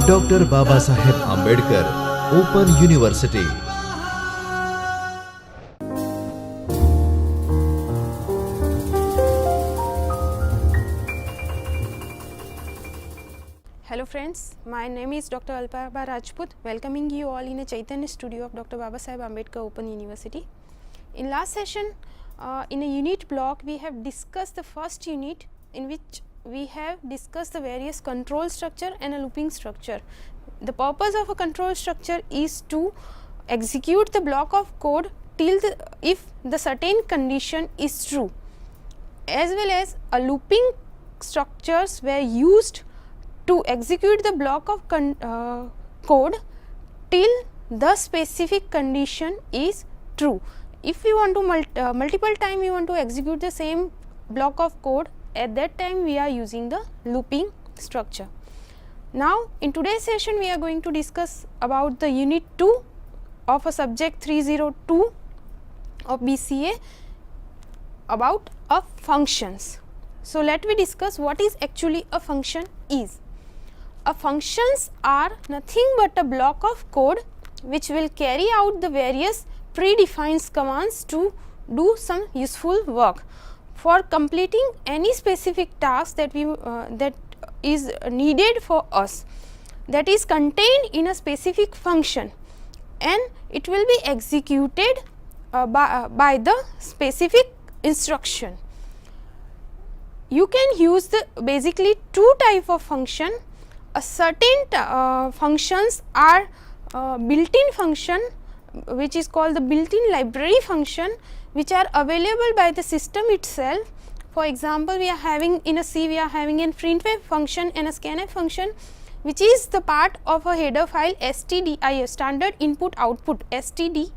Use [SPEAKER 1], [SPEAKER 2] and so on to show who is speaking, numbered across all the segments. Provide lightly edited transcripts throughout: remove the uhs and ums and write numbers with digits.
[SPEAKER 1] Doctor Baba Saheb Ambedkar Open University.
[SPEAKER 2] Hello friends, my name is Dr. Alpaba Rajput, welcoming you all in a Chaitanya studio of Dr. Baba Saheb Ambedkar Open University. In last session, in a unit block, we have discussed the first unit, in which we have discussed the various control structure and a looping structure. The purpose of a control structure is to execute the block of code till if the certain condition is true, as well as a looping structures were used to execute the block of code till the specific condition is true. If we want to multiple time we want to execute the same block of code, at that time we are using the looping structure. Now in today's session we are going to discuss about the unit 2 of a subject 302 of BCA about functions. So let me discuss what is actually a function is. Functions are nothing but a block of code which will carry out the various predefined commands to do some useful work. For completing any specific task that is needed for us, that is contained in a specific function, and it will be executed by the specific instruction. You can use the basically two type of function. A certain functions are built-in function, which is called the built-in library function, which are available by the system itself. For example, we are having in a C, we are having a printf function and a scanf function, which is the part of a header file stdio, standard input output stdio.h.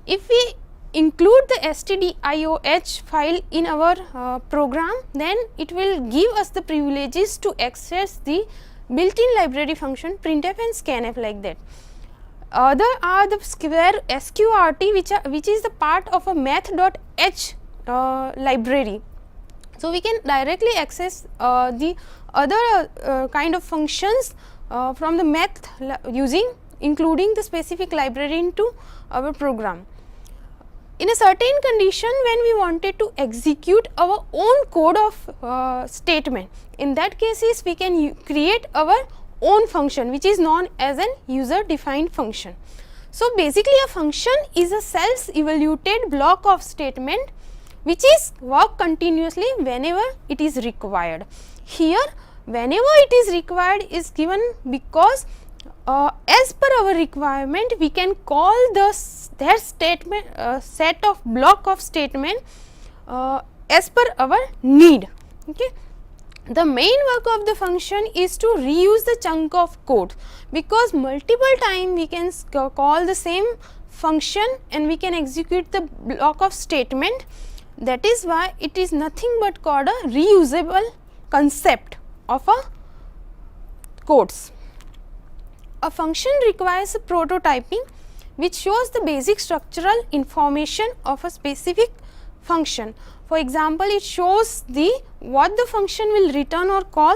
[SPEAKER 2] If we include the stdio.h file in our program, then it will give us the privileges to access the built-in library function printf and scanf like that. Other are the square sqrt, which is the part of a math.h library. So we can directly access the other kind of functions from the math including the specific library into our program. In a certain condition, when we wanted to execute our own code of statement, in that cases we can create our own function, which is known as an user defined function. So basically a function is a self-evaluated block of statement which is work continuously whenever it is required. Here whenever it is required is given because as per our requirement we can call their statement set of block of statement as per our need. Okay. The main work of the function is to reuse the chunk of code, because multiple time we can call the same function and we can execute the block of statement. That is why it is nothing but called a reusable concept of a codes. A function requires a prototyping which shows the basic structural information of a specific function. For example, it shows what the function will return or call,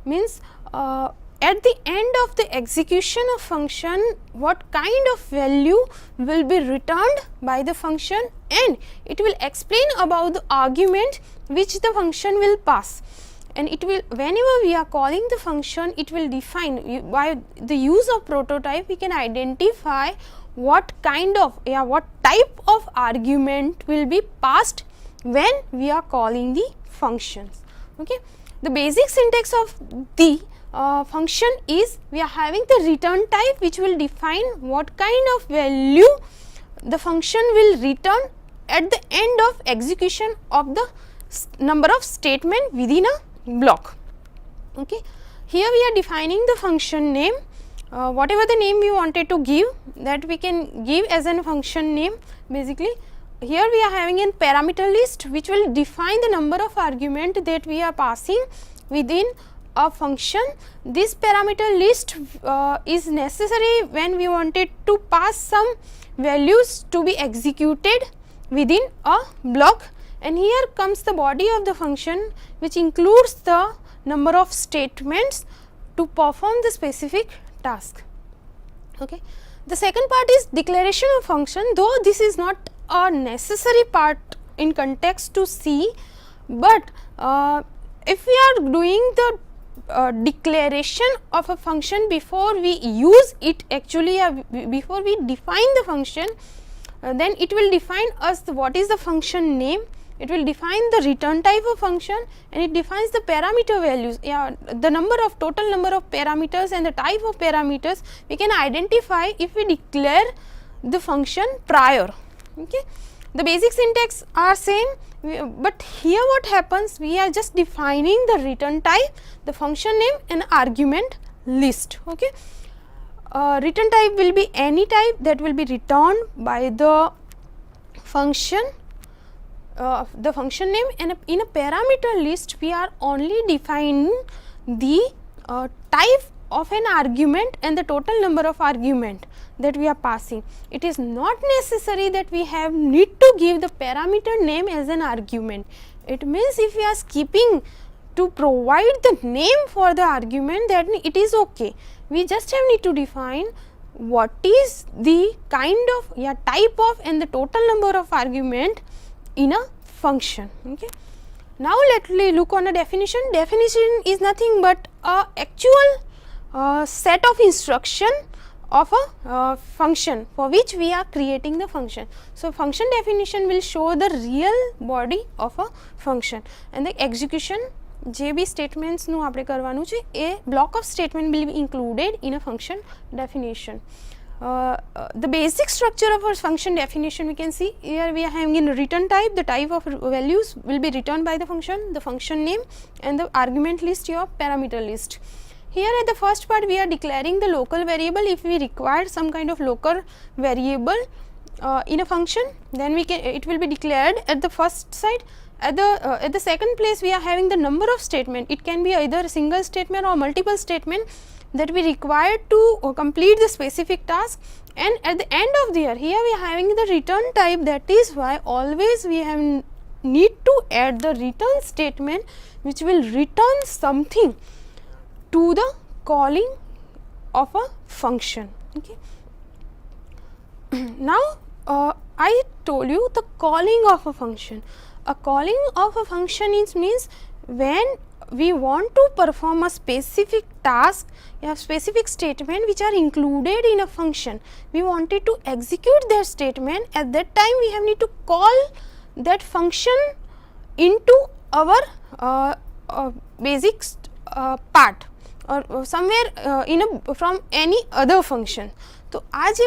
[SPEAKER 2] means at the end of the execution of function what kind of value will be returned by the function, and it will explain about the argument which the function will pass. And it will, whenever we are calling the function, it will define by the use of prototype we can identify what kind of what type of argument will be passed when we are calling the functions. Okay. The basic syntax of the function is we are having the return type which will define what kind of value the function will return at the end of execution of the number of statement within a block. Okay. Here we are defining the function name, whatever the name we wanted to give, that we can give as a function name. Basically here we are having a parameter list which will define the number of argument that we are passing within a function. This parameter list is necessary when we wanted to pass some values to be executed within a block, and here comes the body of the function which includes the number of statements to perform the specific task. Okay. The second part is declaration of function, though this is not a necessary part in context to see, but if we are doing the declaration of a function before we use it actually, before we define the function, then it will define us what is the function name, it will define the return type of function, and it defines the parameter values, the total number of parameters and the type of parameters we can identify if we declare the function prior. Okay. The basic syntax are same, but here what happens, we are just defining the return type, the function name and argument list. Okay. Return type will be any type that will be returned by the function, the function name, and in a parameter list we are only defining the type of an argument and the total number of argument that we are passing. It is not necessary that we need to give the parameter name as an argument. It means if we are skipping to provide the name for the argument, then it is okay. We just need to define what is the kind of type of and the total number of argument in a function. Okay. Now let us look on a definition. Definition is nothing but a actual set of instruction of a function for which we are creating the function. So function definition will show the real body of a function, and the execution જે બી સ્ટેટમેન્ટ્સનું આપણે કરવાનું છે એ block of statement will be included in a function definition. The basic structure of our function definition we can see here. We are having in return type, the type of values will be returned by the function name, and the argument list, your parameter list. Here at the first part we are declaring the local variable. If we require some kind of local variable in a function, then it will be declared at the first side. At the second place we are having the number of statement. It can be either a single statement or multiple statement that we require to complete the specific task. And at the end of the year, here we are having the return type. That is why always we need to add the return statement which will return something to the calling of a function. Okay. Now I told you the calling of a function. A calling of a function means when we want to perform a specific task, specific statement which are included in a function. We wanted to execute their statement. At that time we have need to call that function into our basic part or somewhere from any other function. So आज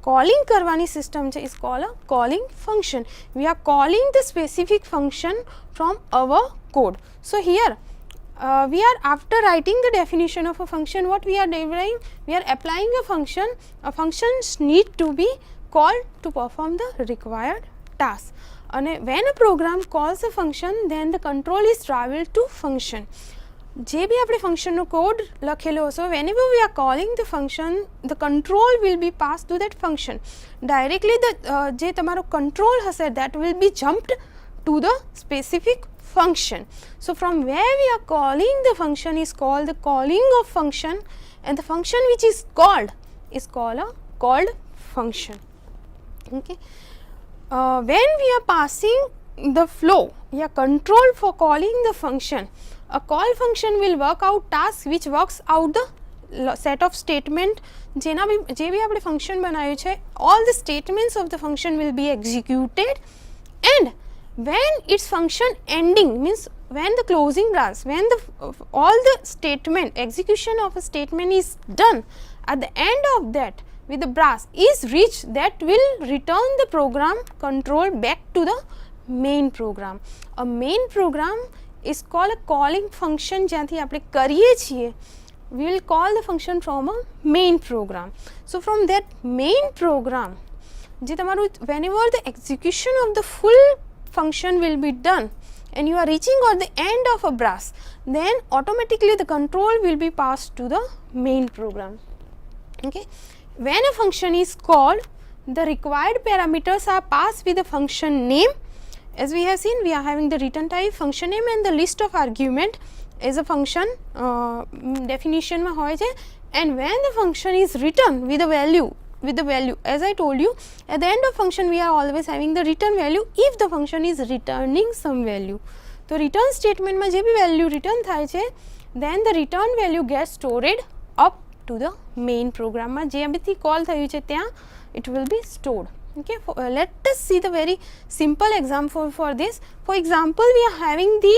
[SPEAKER 2] calling करवानी system is called a calling function. We are calling the specific function from our code. So here we are, after writing the definition of a function, what we are doing, we are applying a function. A functions need to be called to perform the required task. And when a program calls a function, then the control is traveled to function. જે બી આપણે ફંક્શનનો code લખેલો હશે, whenever we are calling the function, the control will be passed to that function. Directly જે તમારો control હશે, that will be jumped to the specific function. So from where we are calling the function is called the calling of function, and the function which is called a called function. Okay. When we are passing the flow, control for calling the function, a call function will work out task which works out the set of statement જે બી આપણે function બનાવ્યું છે, all the statements of the function will be executed, and when its function ending means when the closing brass, when all the statement execution of a statement is done, at the end of that with the brass is reached, that will return the program control back to the main program. A main program is called a calling function. જ્યાંથી આપણે કરીએ છીએ, we will call the function from a main program. So from that main program, જે તમારું whenever the execution of the full function will be done and you are reaching at the end of a brass, then automatically the control will be passed to the main program. Okay. When a function is called, the required parameters are passed with the function name. As we have seen, we are having the return type, function name, and the list of argument, as a function definition માં હોય છે, and when the function is written with the value, as I told you, at the end of function we are always having the return value if the function is returning some value. તો return statement માં જે બી value return થાય છે, then the return value gets stored up to the main program માં જે બી call થયું છે ત્યાં it will be stored. Okay, let us see the very simple example for this. For example, we are having the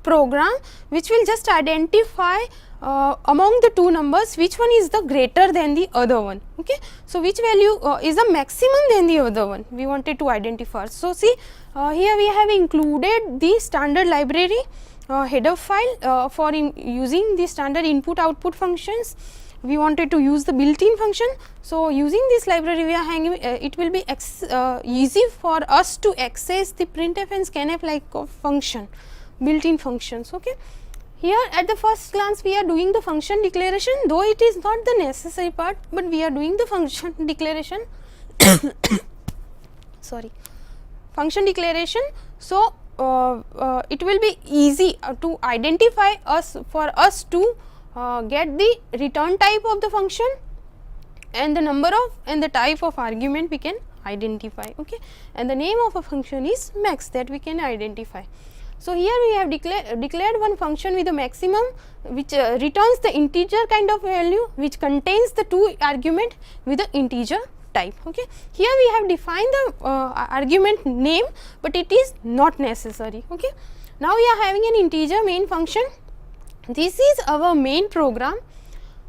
[SPEAKER 2] program which will just identify among the two numbers which one is the greater than the other one. Okay, so which value is the maximum than the other one we wanted to identify. So see, here we have included the standard library header file for using the standard input output functions. We wanted to use the built-in function. So using this library we are having it will be easy for us to access the printf and scanf like function, built-in functions. Okay, here at the first glance we are doing the function declaration, though it is not the necessary part, but we are doing the function declaration sorry, function declaration. So it will be easy to identify for us to get the return type of the function and the number of and the type of argument we can identify. Okay, and the name of a function is max, that we can identify. So here we have declared one function with a maximum which returns the integer kind of value which contains the two argument with the integer type. Okay, here we have defined the argument name, but it is not necessary. Okay, now we are having an integer main function. This is our main program.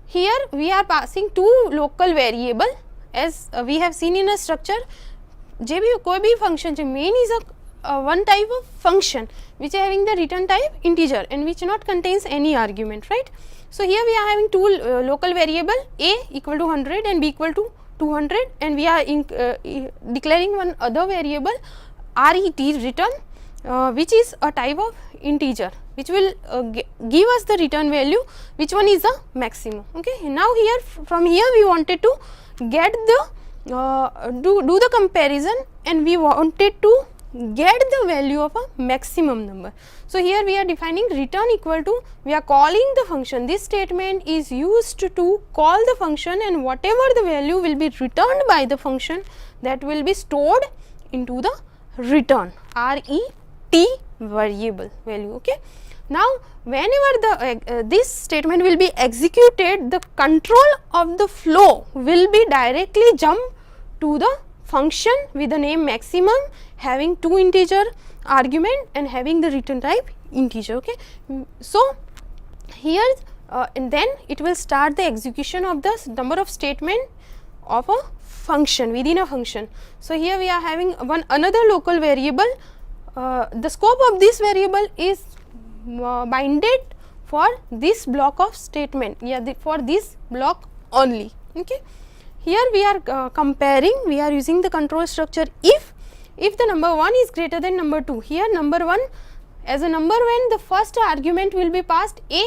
[SPEAKER 2] Here we are passing two local variable as we have seen in a structure. जे भी कोई भी function है, main is a one type of function which is having the return type integer and which not contains any argument, right? So here we are having two local variable a equal to 100 and b equal to 200, and we are declaring one other variable ret return which is a type of integer which will give us the return value which one is the maximum. Okay, now here from here we wanted to get the do the comparison, and we wanted to get the value of a maximum number. So here we are defining return equal to, we are calling the function. This statement is used to call the function, and whatever the value will be returned by the function, that will be stored into the return RET variable value. Okay, now whenever the this statement will be executed, the control of the flow will be directly jump to the function with the name maximum having two integer argument and having the return type integer. Okay, so here and then it will start the execution of the number of statement of a function within a function. So here we are having another local variable. The scope of this variable is binded for this block of statement, for this block only. Okay, here we are comparing, we are using the control structure if the number 1 is greater than number 2. Here number 1 as a number when the first argument will be passed a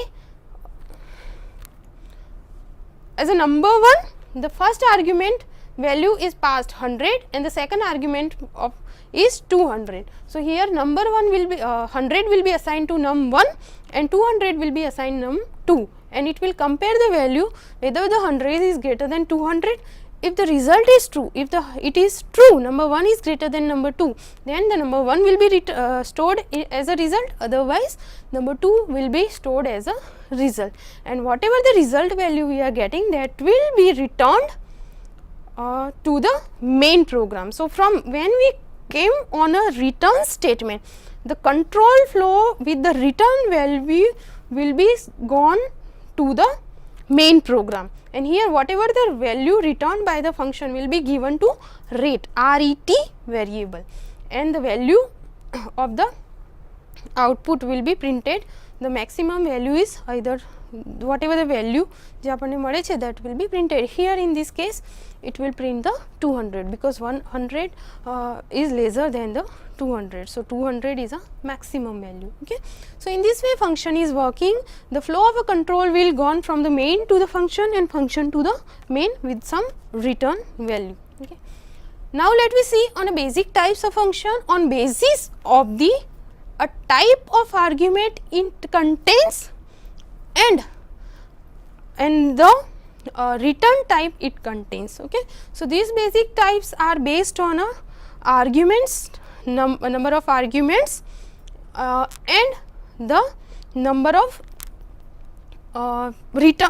[SPEAKER 2] as a number 1, the first argument value is passed 100 and the second argument of is 200. So here number 1 will be 100 will be assigned to num 1 and 200 will be assigned num 2, and it will compare the value whether the 100 is greater than 200. If the result is true, if it is true number 1 is greater than number 2, then the number 1 will be stored as a result, otherwise number 2 will be stored as a result, and whatever the result value we are getting, that will be returned to the main program. So from when we came on a return statement, the control flow with the return value will be gone to the main program, and here whatever the value returned by the function will be given to RET variable, and the value of the output will be printed. The maximum value is either whatever the value જે આપણને મળે છે that will be printed. Here in this case it will print the 200 because 100 is lesser than the 200. So 200 is a maximum value. Okay, so in this way function is working. The flow of a control will gone from the main to the function and function to the main with some return value. Okay, now let me see on a basic types of function on basis of the a type of argument it contains and the return type it contains. Okay. So, these basic types are based on a arguments number of arguments and the number of return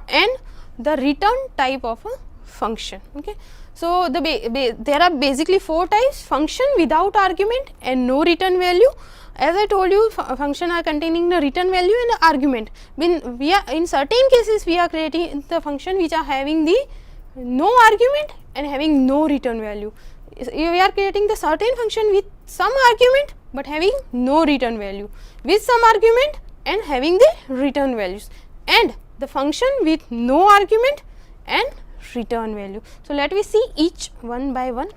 [SPEAKER 2] and the return type of a function. Okay. So, there are basically 4 types: function without argument and no return value. As I told you, function are containing the return value and the argument. When we are in certain cases we are creating the function which are having the no argument and having no return value. We are creating the certain function with some argument but having no return value, with some argument and having the return values, and the function with no argument and return value. So, let me see each one by one.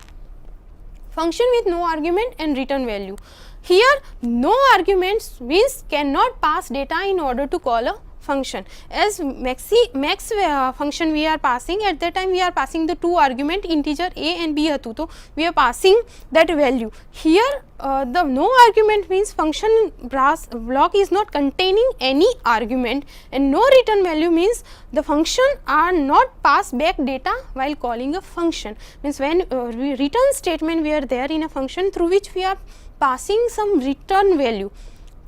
[SPEAKER 2] Function with no argument and return value. Here no arguments means cannot pass data in order to call a function. As max function we are passing, at that time we are passing the 2 argument integer a and b are 2, so we are passing that value. Here the no argument means function block is not containing any argument, and no return value means the function are not pass back data while calling a function. Means when return statement we are there in a function through which we are passing some return value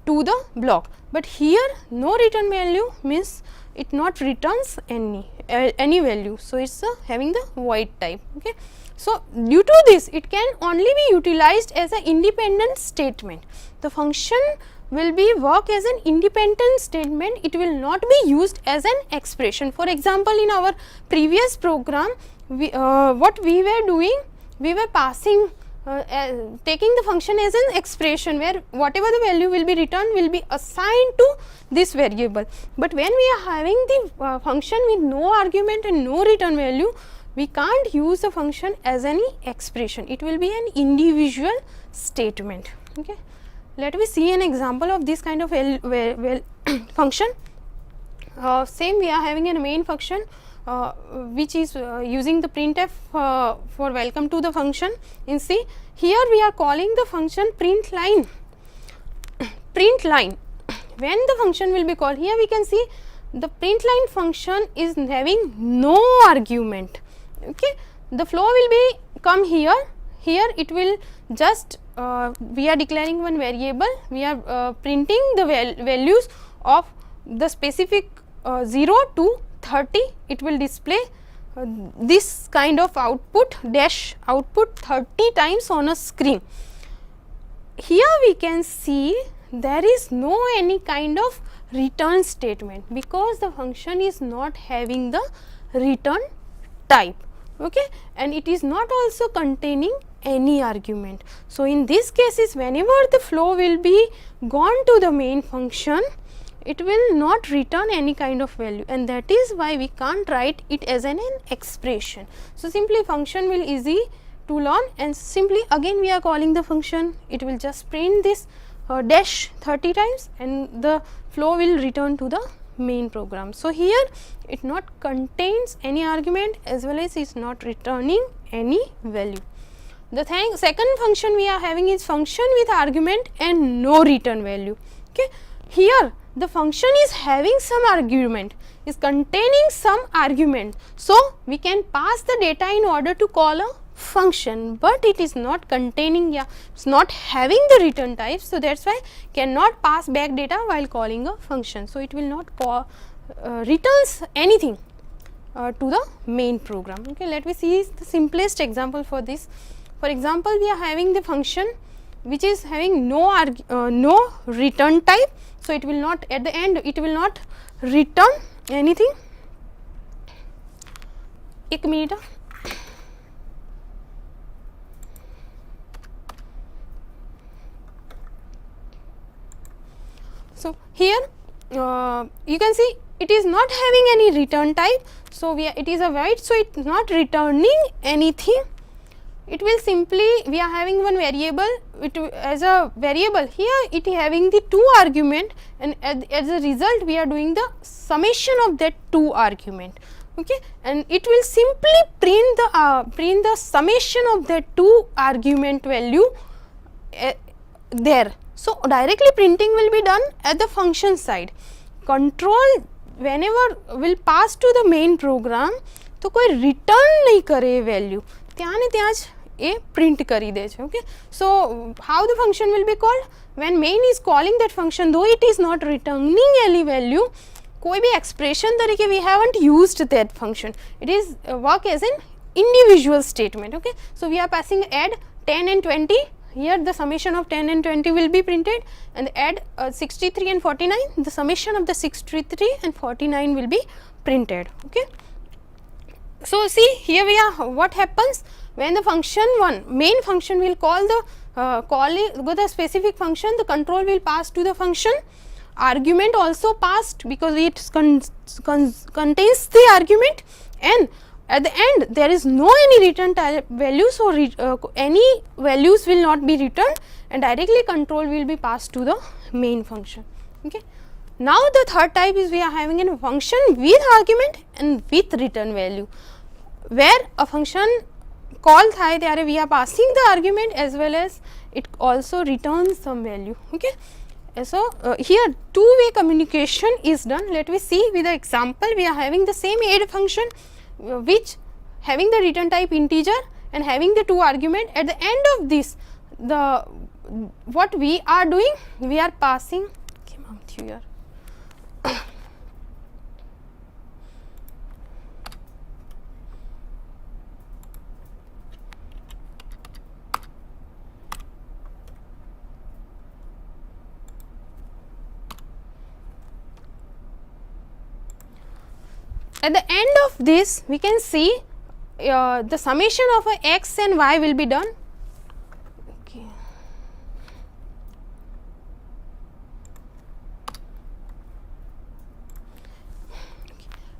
[SPEAKER 2] to the block, but here no return value means it not returns any value. So, it is having the void type. Okay. So, due to this it can only be utilized as an independent statement. The function will be work as an independent statement, it will not be used as an expression. For example, in our previous program what we were doing, we were passing taking the function as an expression where whatever the value will be returned will be assigned to this variable. But when we are having the function with no argument and no return value, we can't use the function as any expression, it will be an individual statement. Okay. Let me see an example of this kind of function. Same, we are having a main function which is using the printf for welcome to the function. In C, here we are calling the function print line. Print line, when the function will be called, here we can see the print line function is having no argument. Okay. The flow will be come here, it will just we are declaring one variable, we are printing the values of the specific 0 to 30, it will display this kind of output dash output 30 times on a screen. Here we can see there is no any kind of return statement because the function is not having the return type. Okay, and it is not also containing any argument. So, in these cases whenever the flow will be gone to the main function, it will not return any kind of value, and that is why we can't write it as an expression. So, simply function will easy to learn, and simply again we are calling the function, it will just print this dash 30 times and the flow will return to the main program. So, here it not contains any argument as well as is not returning any value. The second function we are having is function with argument and no return value. Okay. Here the function is having some argument, is containing some argument. So, we can pass the data in order to call a function, but it is not containing, it is not having the return type. So, that is why cannot pass back data while calling a function. So, it will not returns anything to the main program. Okay. Let me see the simplest example for this. For example, we are having the function which is having no return type. So, it will not at the end it will not return anything. एक minute. So, here you can see it is not having any return type. So, it is a void, so it is not returning anything. It will simply, we are having one variable as a variable, here it is having the 2 argument, and as a result we are doing the summation of that 2 argument. Okay, and it will simply print the summation of that 2 argument value there So directly printing will be done at the function side. Control whenever will pass to the main program, તો કોઈ return નહીં કરે એ value, ત્યાં ને ત્યાં જ એ print કરી દે છે. Okay, so how the function will be called? When main is calling that function, though it is not returning any value, कोई भी expression तरीके we haven't used that function, it is work as an individual statement. Okay, so we are passing add 10 and 20. Here the summation of 10 and 20 will be printed, and add 63 and 49, the summation of the 63 and 49 will be printed. Okay, so see here we are, what happens when the function one main function will call the with a specific function, the control will pass to the function, argument also passed because it contains the argument, and at the end there is no any return type value, so any values will not be returned, and directly control will be passed to the main function. Okay, now the third type is we are having a function with argument and with return value, where a function call થાય ત્યારે we are passing the argument as well as it also returns some value. Okay, so here two-way communication is done. Let me see with the example. We are having the same add function which having the return type integer and having the two argument. At the end of this, the what we are doing, we are passing here. At the end of this, we can see the summation of a x and y will be done. Okay.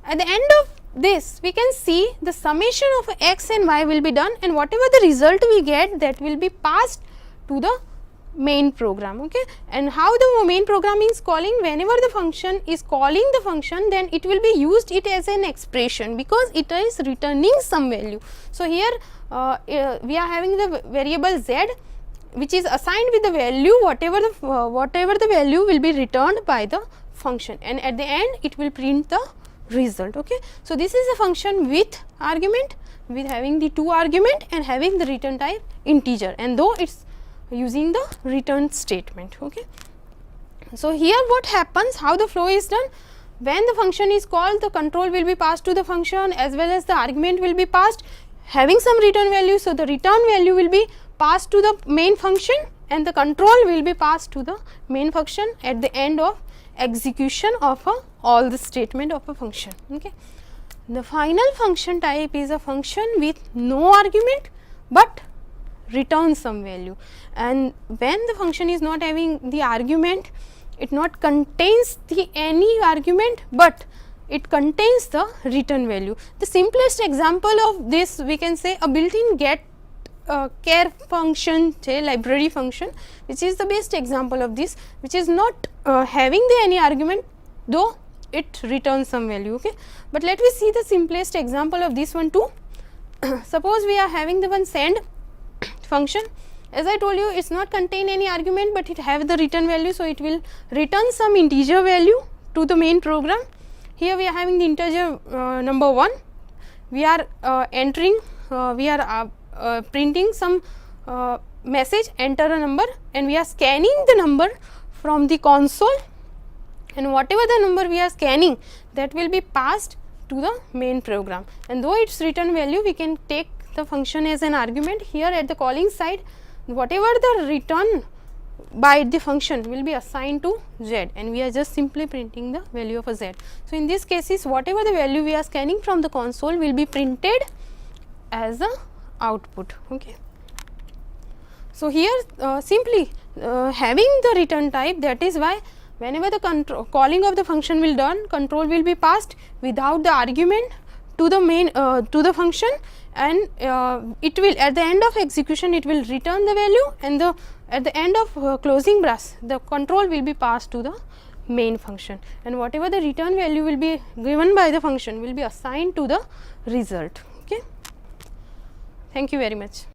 [SPEAKER 2] At the end of this, we can see the summation of a x and y will be done, and whatever the result we get, that will be passed to the main program. Okay, and how the main program is calling, whenever the function is calling the function, then it will be used it as an expression because it is returning some value. So here we are having the variable z which is assigned with the value whatever the value will be returned by the function, and at the end it will print the result. Okay, so this is a function with argument, with having the two argument and having the return type integer, and though it's using the return statement. Okay, so here what happens, how the flow is done, when the function is called, the control will be passed to the function as well as the argument will be passed having some return value. So the return value will be passed to the main function and the control will be passed to the main function at the end of execution of all the statement of a function. Okay, the final function type is a function with no argument but return some value, and when the function is not having the argument, it not contains the any argument but it contains the return value. The simplest example of this, we can say a built-in get care function, library function, which is the best example of this, which is not having the any argument, though it returns some value. Okay, but let me see the simplest example of this one too. Suppose we are having the one send function. As I told you, it's not contain any argument but it have the return value, so it will return some integer value to the main program. Here we are having the integer number 1, we are entering we are printing some message, enter a number, and we are scanning the number from the console, and whatever the number we are scanning, that will be passed to the main program, and though its return value, we can take the function as an argument. Here at the calling side, whatever the return by the function will be assigned to z, and we are just simply printing the value of a z. So in this cases, whatever the value we are scanning from the console will be printed as a output. Okay, so here simply having the return type, that is why whenever the calling of the function will done, control will be passed without the argument to the main to the function, and it will at the end of execution it will return the value, and at the end of closing brace, the control will be passed to the main function, and whatever the return value will be given by the function will be assigned to the result. Okay, thank you very much.